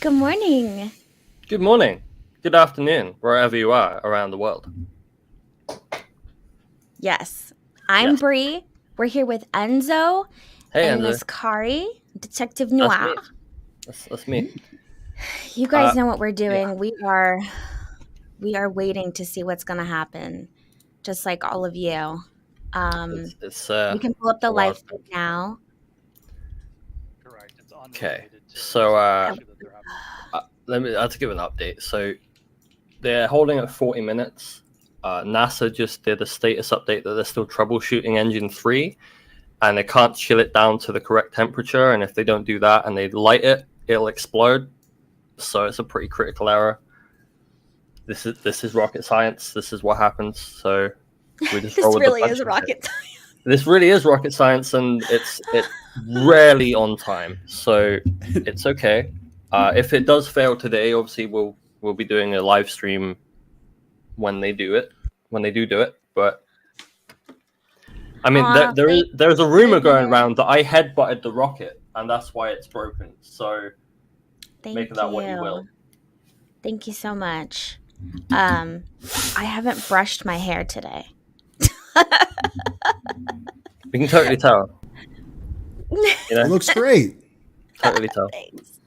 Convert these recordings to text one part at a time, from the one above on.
Good morning. Good morning. Good afternoon, wherever you are around the world. Yes, I'm Bree. We're here with Enzo and Enzo. Miss Kari, Detective That's Noir. me. That's me. You guys know what we're doing. Yeah. We are waiting to see what's going to happen, just like all of you. We can pull up the live feed now. Correct. It's okay. So I'll have to give an update. So they're holding at 40 minutes. NASA just did a status update that they're still troubleshooting engine 3, and they can't chill it down to the correct temperature. And if they don't do that and they light it, it'll explode. So it's a pretty critical error. This is rocket science. This is what happens. So we just roll with the punches. This really is rocket science. This really is rocket science, and it's rarely on time, so it's okay. If it does fail today, obviously we'll be doing a live stream when they do it. But I mean, there's a rumor going around that I headbutted the rocket, and that's why it's broken. So make that what you will. Thank you so much. I haven't brushed my hair today. We can totally tell. It looks great. Totally tell. Thanks.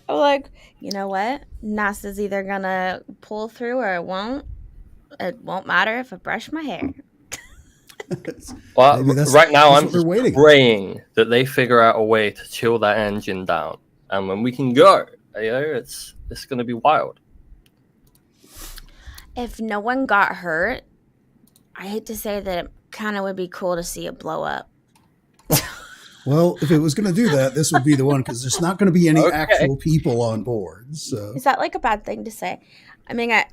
I'm like, you know what? NASA's either gonna pull through or it won't. It won't matter if I brush my hair. Well, right now I'm just praying that they figure out a way to chill that engine down, and when we can go, it's gonna be wild. If no one got hurt, I hate to say that it kind of would be cool to see it blow up. Well, if it was going to do that, this would be the one, because there's not going to be any actual people on board. So is that like a bad thing to say? I mean, I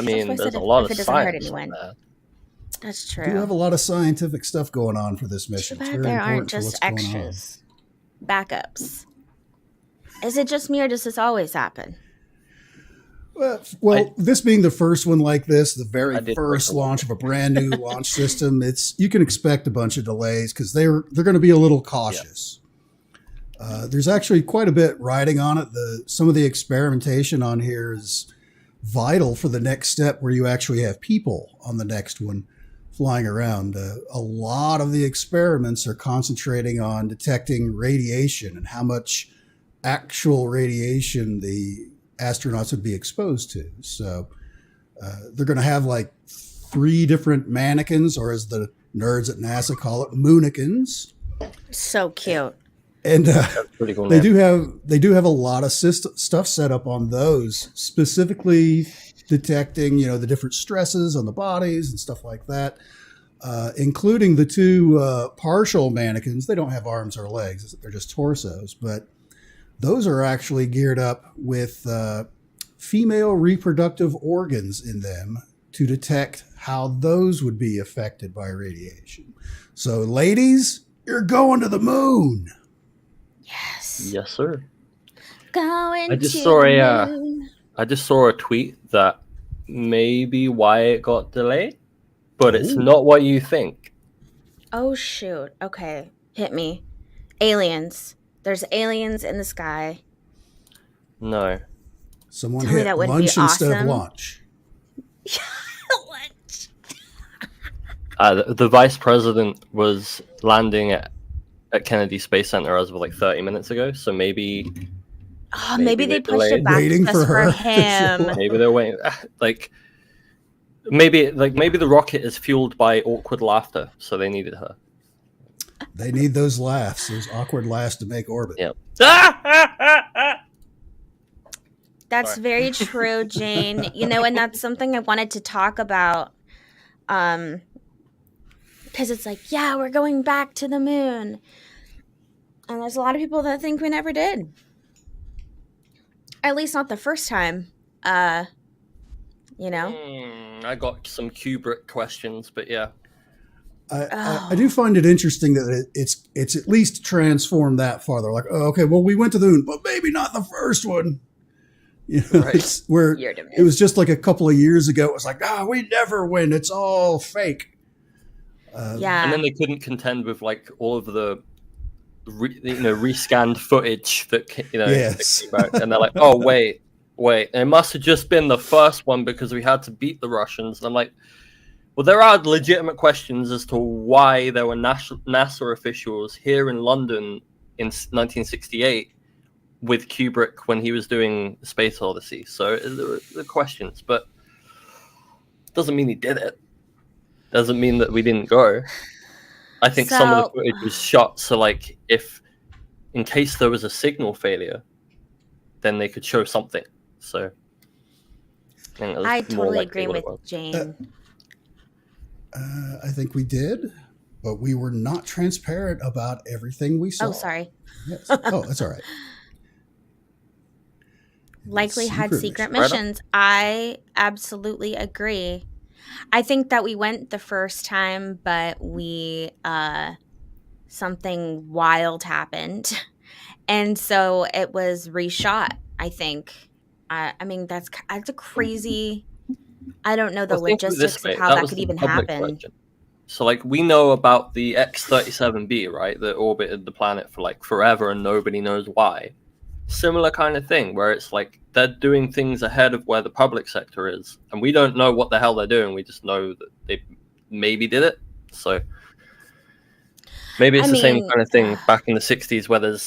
mean, there's a lot of science. That's true. We do have a lot of scientific stuff going on for this mission. Too bad there aren't just extras, backups. Is it just me, or does this always happen? Well, this being the first one like this, the very first launch of a brand new launch system, you can expect a bunch of delays because they're going to be a little cautious. Yeah. There's actually quite a bit riding on it. Some of the experimentation on here is vital for the next step, where you actually have people on the next one flying around. A lot of the experiments are concentrating on detecting radiation and how much actual radiation the astronauts would be exposed to. So they're going to have like 3 different mannequins, or as the nerds at NASA call it, moonikins. So cute. And pretty cool. They do have a lot of stuff set up on those, specifically detecting the different stresses on the bodies and stuff like that, including the 2 partial mannequins. They don't have arms or legs; they're just torsos, but those are actually geared up with female reproductive organs in them to detect how those would be affected by radiation. So, ladies, you're going to the moon. Yes. Yes, sir. Going I just saw a tweet that may be why it got delayed, but it's not what you think. Oh, shoot. Okay. Hit me. Aliens. There's aliens in the sky. No. Someone hit lunch instead of lunch. Lunch. The vice president was landing at Kennedy Space Center as of like 30 minutes ago, so maybe they pushed it back just for him. Maybe they're waiting. Maybe the rocket is fueled by awkward laughter, so they needed her. They need those laughs, those awkward laughs to make orbit. Yep. That's very true, Jane. And that's something I wanted to talk about. Because it's like, yeah, we're going back to the moon. And there's a lot of people that think we never did. At least not the first time. I got some Kubrick questions, but yeah. I do find it interesting that it's at least transformed that farther. Like, okay, well, we went to the moon, but maybe not the first one. You know, Right. where Artemis. it was just like a couple of years ago. It was like, we never win. It's all fake. Yeah. And then they couldn't contend with like all of the rescanned footage that Yes. that came out. And they're like, oh wait, it must have just been the first one because we had to beat the Russians. And I'm like, well, there are legitimate questions as to why there were NASA officials here in London in 1968 with Kubrick when he was doing Space Odyssey. So there are questions, but doesn't mean he did it. Doesn't mean that we didn't go. I think some of the footage was shot so, like, if in case there was a signal failure, then they could show something. So I totally agree with Jane. I think we did, but we were not transparent about everything we saw. Oh, sorry. Yes. Oh, that's all right. Likely had secret missions. I absolutely agree. I think that we went the first time, but something wild happened. And so it was reshot, I think. I mean, that's a crazy... I don't know the logistics of how that could even happen. Question. So, like, we know about the X-37B, right? That orbited the planet for, like, forever and nobody knows why. Similar kind of thing, where it's like they're doing things ahead of where the public sector is. And we don't know what the hell they're doing. We just know that they maybe did it. So, maybe it's the same kind of thing back in the 60s where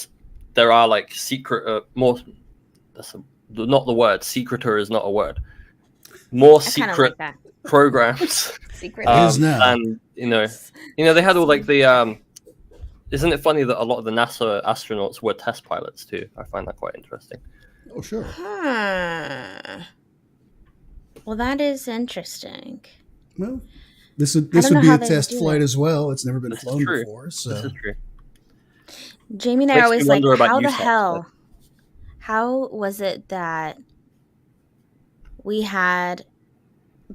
there are, like, secret... not the word. Secreter is not a word. More secret programs. Secret is now. And they had all like the isn't it funny that a lot of the NASA astronauts were test pilots too? I find that quite interesting. Oh, sure. Well, that is interesting. Well, this would be a test flight as well. It's never been flown before, so this is true. Jamie and I are always like, how the hell? How was it that we had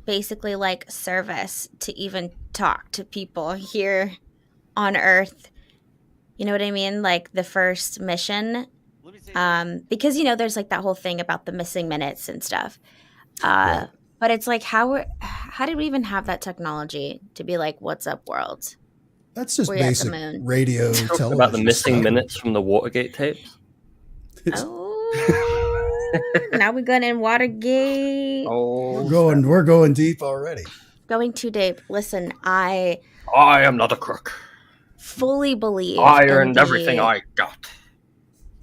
basically like service to even talk to people here on Earth? You know what I mean? Like the first mission. Because, there's like that whole thing about the missing minutes and stuff. But it's like, how did we even have that technology to be like, what's up, world? That's just basic radio television. About the missing minutes from the Watergate tapes. Oh. Now we're going in Watergate. Oh, we're going deep already. Going too deep. Listen, I am not a crook. Fully believe I earned everything I got.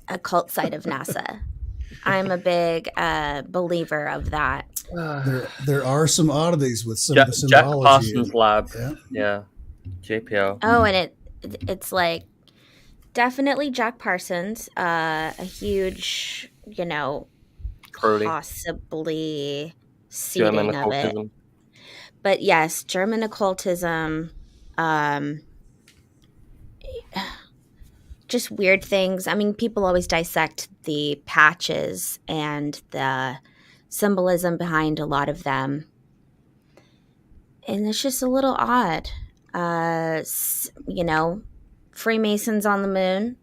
Occult side of NASA. I'm a big believer of that. There are some oddities with some of the symbology. Jack Parsons' lab. Yeah. JPL. Oh, and it's like definitely Jack Parsons, a huge, Crowley. Possibly seeding German of it. But yes, German occultism, just weird things. I mean, people always dissect the patches and the symbolism behind a lot of them. And it's just a little odd. Freemasons on the moon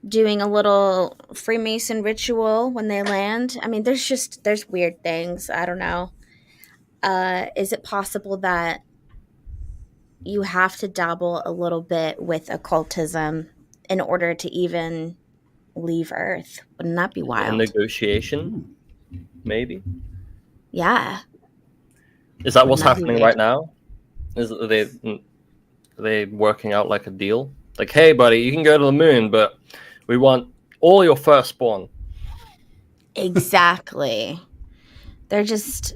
doing a little Freemason ritual when they land. I mean, there's weird things. I don't know. Is it possible that you have to dabble a little bit with occultism in order to even leave Earth? Wouldn't that be wild? A negotiation, maybe. Yeah. Is that what's happening right now? Are they working out like a deal? Like, hey, buddy, you can go to the moon, but we want all your firstborn. Exactly. They're just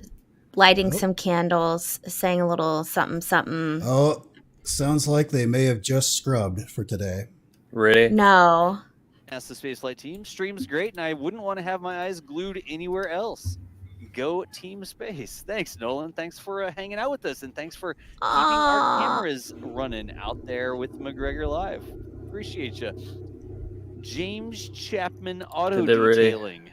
lighting some candles, saying a little something, something. Oh, sounds like they may have just scrubbed for today. Really? No. NASA spaceflight team streams great, and I wouldn't want to have my eyes glued anywhere else. Go Team Space. Thanks, Nolan. Thanks for hanging out with us, and thanks for keeping our cameras running out there with McGregor Live. Appreciate you. James Chapman Auto Detailing.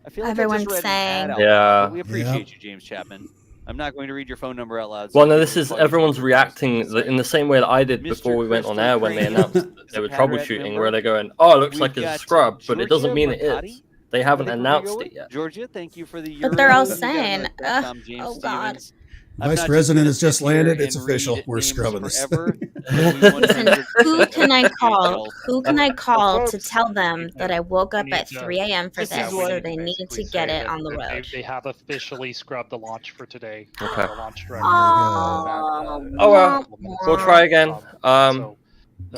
I feel like everyone's saying, yeah. We appreciate you, James Chapman. I'm not going to read your phone number out loud. Well, no, this is everyone's reacting in the same way that I did before we went on air when they announced that they were troubleshooting, where they're going, "Oh, it looks like it's a scrub," but it doesn't mean it is. they haven't I think we're gonna announced go it with yet. Georgia, thank you for the But they're all Euros. You got saying, another James oh God. Stevens. I'm Vice not just President gonna has just sit here landed. It's and official. read We're names scrubbing this forever. thing. We Listen, 100% who can I appreciate call? y'all's Who can I call to folks, tell them that I woke we up need at to- 3 a.m. for This is this, what- so they need to get it on the road? They have officially scrubbed the launch for today. Okay. The launch director. Oh, Oh, well. minutes We'll ago. try again. So,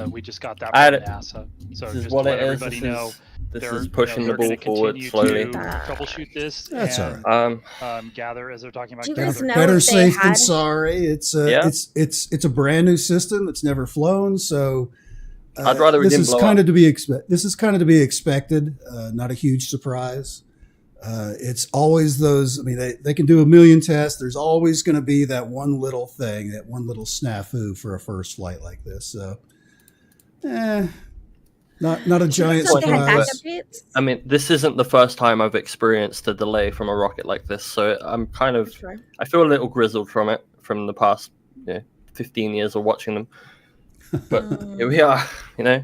we just got that I had from it- NASA. So This is just what to let it is. everybody know, This they're is pushing the they're ball gonna forward continue slowly. to troubleshoot this. That's and, all right. gather as they're talking about. Do you guys gather know Better if they safe than had- sorry. It's Yeah. it's a brand new system. It's never flown, so I'd rather it this didn't is blow kind up. of to be This is kind of to be expected. Not a huge surprise. It's always those. I mean, they can do a million tests. There's always going to be that one little thing, that one little snafu for a first flight like this. So, not a giant So they had surprise. backup dates? I mean, this isn't the first time I've experienced a delay from a rocket like this, so I'm kind of, Sure. I feel a little grizzled from it from the past 15 years of watching them. But here we are, you know.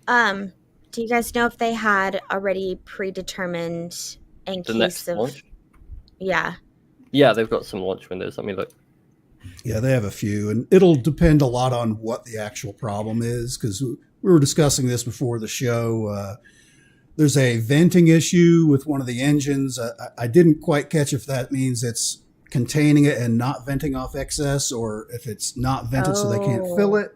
Do you guys know if they had already predetermined in The case next of launch. yeah? Yeah, they've got some launch windows. Let me look. Yeah, they have a few, and it'll depend a lot on what the actual problem is, because we were discussing this before the show. There's a venting issue with one of the engines. I didn't quite catch if that means it's containing it and not venting off excess, or if it's not vented so they can't fill it.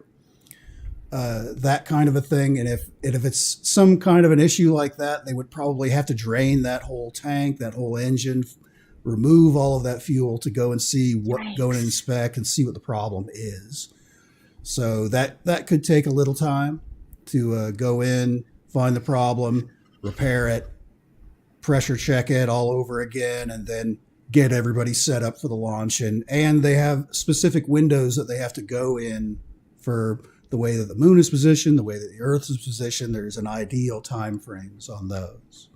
That kind of a thing. And if it's some kind of an issue like that, they would probably have to drain that whole tank, that whole engine, remove all of that fuel to go and see what, go and inspect and see what the problem is. So that could take a little time to go in, find the problem, repair it, pressure check it all over again, and then get everybody set up for the launch. And they have specific windows that they have to go in for the way that the moon is positioned, the way that the Earth is positioned. There's an ideal time frames on those.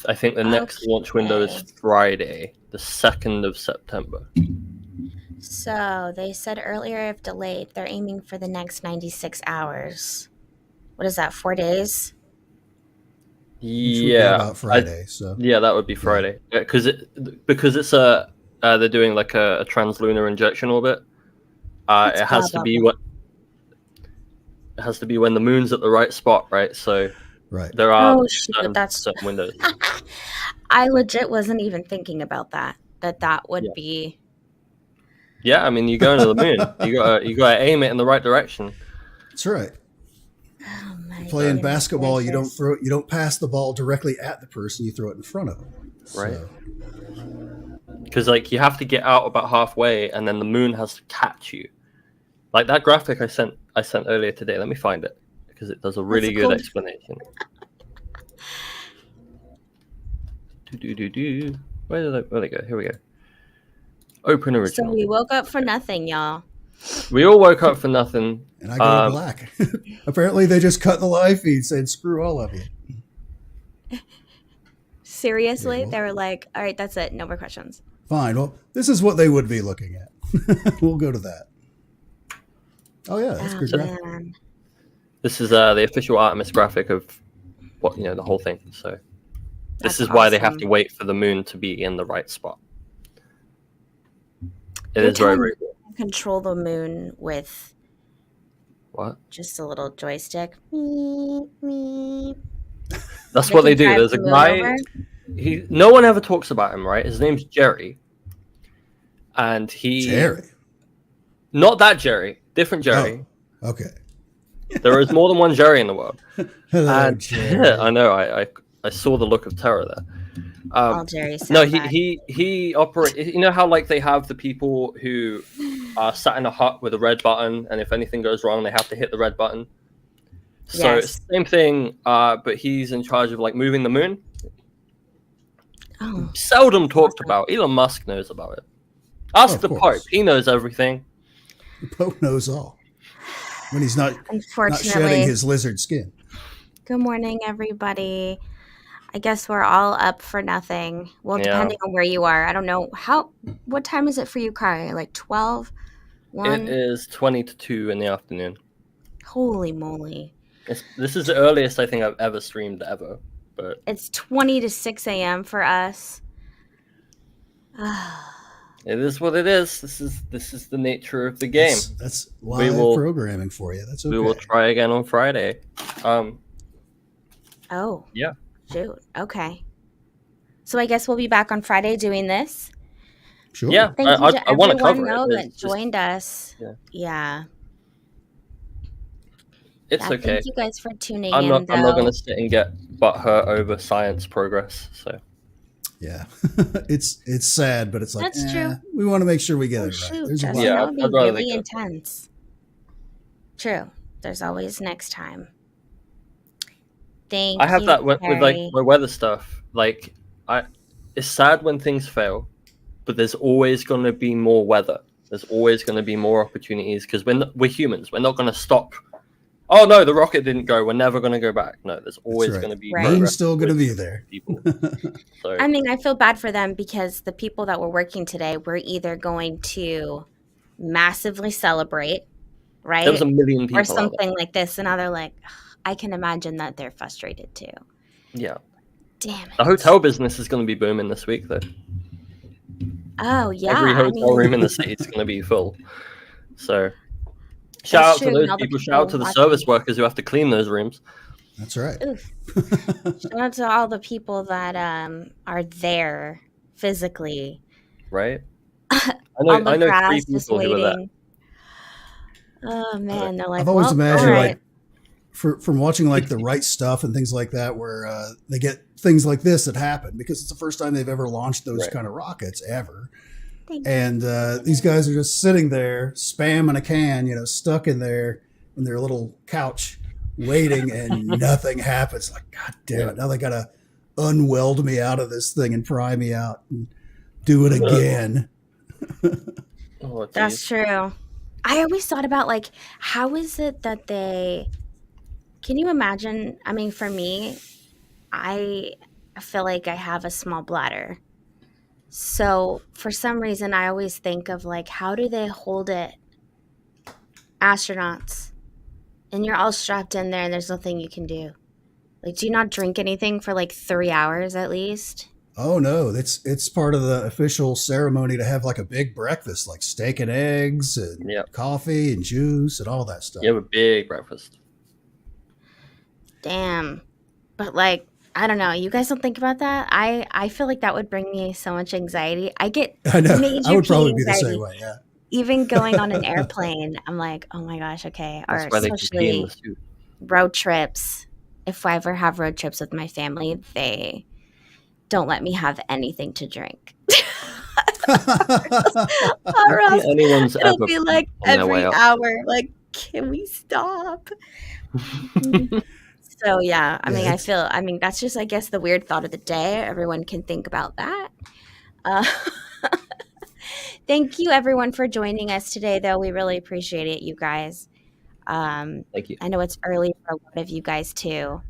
I think the next launch window is Friday, the 2nd of September. So they said earlier, if delayed, they're aiming for the next 96 hours. What is that? 4 days? Which would be Yeah, about Friday. So yeah, that would be Friday. Because it's they're doing like a translunar injection orbit. Let's It has blah, to be blah, when the moon's at the right spot, right? So right. there are Oh, shit, that's- certain windows. I legit wasn't even thinking about that. That would be. Yeah, I mean, you're going to the moon. You gotta aim it in the right direction. That's right. Oh my Playing goodness basketball, you gracious. you don't pass the ball directly at the person, you throw it in front of them. Right. So, Because like you have to get out about halfway, and then the moon has to catch you. Like that graphic I sent earlier today. Let me find it because it does a really What's it good called? explanation. Where did it go? Here we go. Open So original. we woke up for nothing, y'all. We all woke up for nothing. and I go black. Apparently, they just cut the live feed, saying "Screw all of you." Seriously, Yeah. they were like, "All right, that's it. No more questions." Fine. Well, this is what they would be looking at. We'll go to that. Oh yeah, that's Oh, good graphic. man. This is the official Artemis graphic of what the whole thing. So this That's is why they have awesome. to wait for the moon to be in the right spot. It You're is very, telling very me cool. you can control the moon with What? just a little joystick. Meep, meep. That's what they can do. drive There's the a moon guy. over? No one ever talks about him, right? His name's Jerry, and Jerry. not that Jerry, different Jerry. Oh, okay. There is more than one Jerry in the world. Hello, And Jerry. I know. I saw the look of terror there. All Jerry sound No, bad. he operates. You know how like they have the people who are sat in a hut with a red button, and if anything goes wrong, they have to hit the red button. So Yes. it's the same thing, but he's in charge of like moving the moon. Oh, Seldom talked about. Elon Musk knows about it. Ask Of the course. Pope. He knows everything. The Pope knows all. When he's not shedding unfortunately. his lizard skin. Good morning, everybody. I guess we're all up for nothing. Well, Yeah. depending on where you are. I don't know. What time is it for you, Kari? Like 12? 1? It is 20 to 2 in the afternoon. Holy moly. This is the earliest I think I've ever streamed ever. But It's 20 to 6 a.m. for us. it is what it is. This is the nature of the game. That's live programming for you. That's okay. We will try again on Friday. Oh. Yeah. Shoot. Okay. So I guess we'll be back on Friday doing this. Sure. Yeah. Thank you to I want to cover everyone it. that joined us. Yeah. It's okay. Thank you guys for tuning I'm in. not going to sit and get butthurt over science progress. So. Yeah, it's sad, but it's like That's true. We want to make sure we get it right. Shoot, There's a Justin, lot. that would be really intense. True. There's always next time. Thank you. I have that with like my weather stuff. Like, it's sad when things fail, but there's always going to be more weather. There's always going to be more opportunities because we're humans. We're not going to stop. Oh no, the rocket didn't go. We're never going to go back. No, there's always going to be. Rain's still going to be there. People. So. I mean, I feel bad for them because the people that were working today were either going to massively celebrate, right? There was a million people. Or something like this. And now they're like, I can imagine that they're frustrated too. Yeah. Damn it. The hotel business is going to be booming this week, though. Oh, yeah. Every hotel room in the city is going to be full. So, shout out to those people. Shout out to the service workers who have to clean those rooms. That's right. Shout out to all the people that are there physically. Right. I know 3 people who are there. Oh man, they're like. I've always imagined like from watching like the Right Stuff and things like that, where they get things like this that happen because it's the first time they've ever launched those kind of rockets ever. And these guys are just sitting there spamming a can, stuck in their little couch waiting, and nothing happens. Like, God damn it. Now they got to unweld me out of this thing and pry me out and do it again. That's true. I always thought about like, how is it that can you imagine? I mean, for me, I feel like I have a small bladder. So for some reason, I always think of like, how do they hold it? Astronauts. And you're all strapped in there and there's nothing you can do. Like, do you not drink anything for like 3 hours at least? Oh no, it's part of the official ceremony to have like a big breakfast, like steak and eggs and coffee and juice and all that stuff. You have a big breakfast. Damn. But like, I don't know. You guys don't think about that? I feel like that would bring me so much anxiety. I know. I would probably be the same way, yeah. Even going on an airplane, I'm like, oh my gosh, okay. Or especially road trips. If I ever have road trips with my family, they don't let me have anything to drink. Or else it'll be like every hour, like, can we stop? So yeah, I mean, that's just, I guess, the weird thought of the day. Everyone can think about that. Thank you everyone for joining us today, though. We really appreciate it, you guys. Thank you. I know it's early for a lot of you guys too,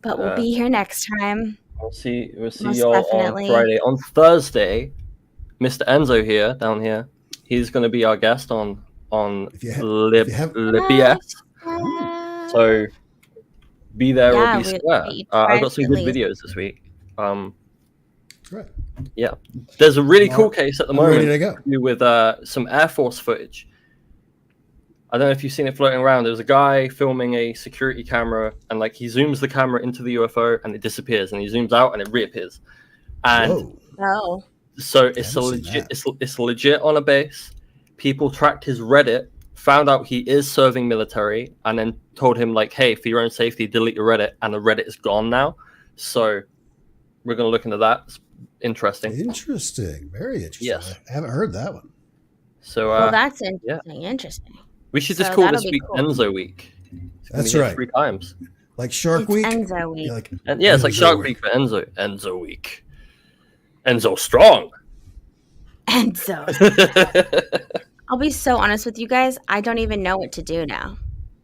but we'll be here next time. We'll see y'all on Friday. On Thursday, Mr. Enzo here, down here, he's going to be our guest on LibBS. So be there or be square. I've got some good videos this week. Right. Yeah, there's a really cool case at the moment ready to go. with some Air Force footage. I don't know if you've seen it floating around. There's a guy filming a security camera, and like he zooms the camera into the UFO, and it disappears, and he zooms out, and it reappears. And so it's legit on a base. People tracked his Reddit, found out he is serving military, and then told him like, "Hey, for your own safety, delete your Reddit." And the Reddit is gone now. So we're gonna look into that. It's interesting. Very interesting. Yes, I haven't heard that one. So well, that's interesting. Interesting. We should just call this week Enzo Week. That's right. 3 times. Like Shark Week? Enzo Week. It's like Shark Week for Enzo. Enzo Week. Enzo Strong. Enzo. I'll be so honest with you guys. I don't even know what to do now.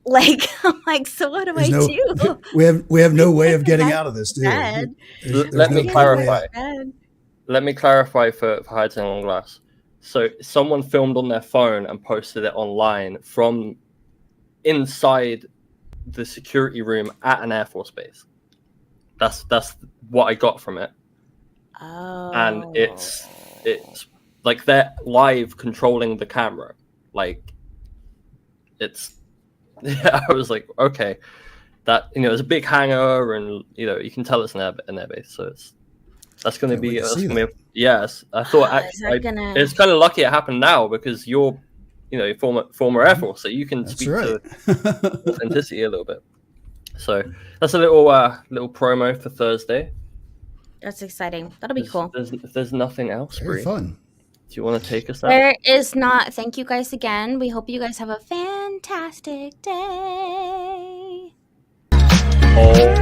Like, I'm like, so what do I do? We have no way of getting out of this, dude. Let me clarify. Let me clarify for Hiding on Glass. So someone filmed on their phone and posted it online from inside the security room at an Air Force base. That's what I got from it. Oh. And it's like they're live controlling the camera. Like it's I was like, okay, that it's a big hangar, and you can tell it's an air base, so that's going to be yes. I thought it's kind of lucky it happened now, because you're former Air Force, so you can speak to authenticity a little bit. So that's a little promo for Thursday. That's exciting. That'll be cool. If there's nothing else, Very fun. Do you want to take us out? There is not. Thank you guys again. We hope you guys have a fantastic day. Oh.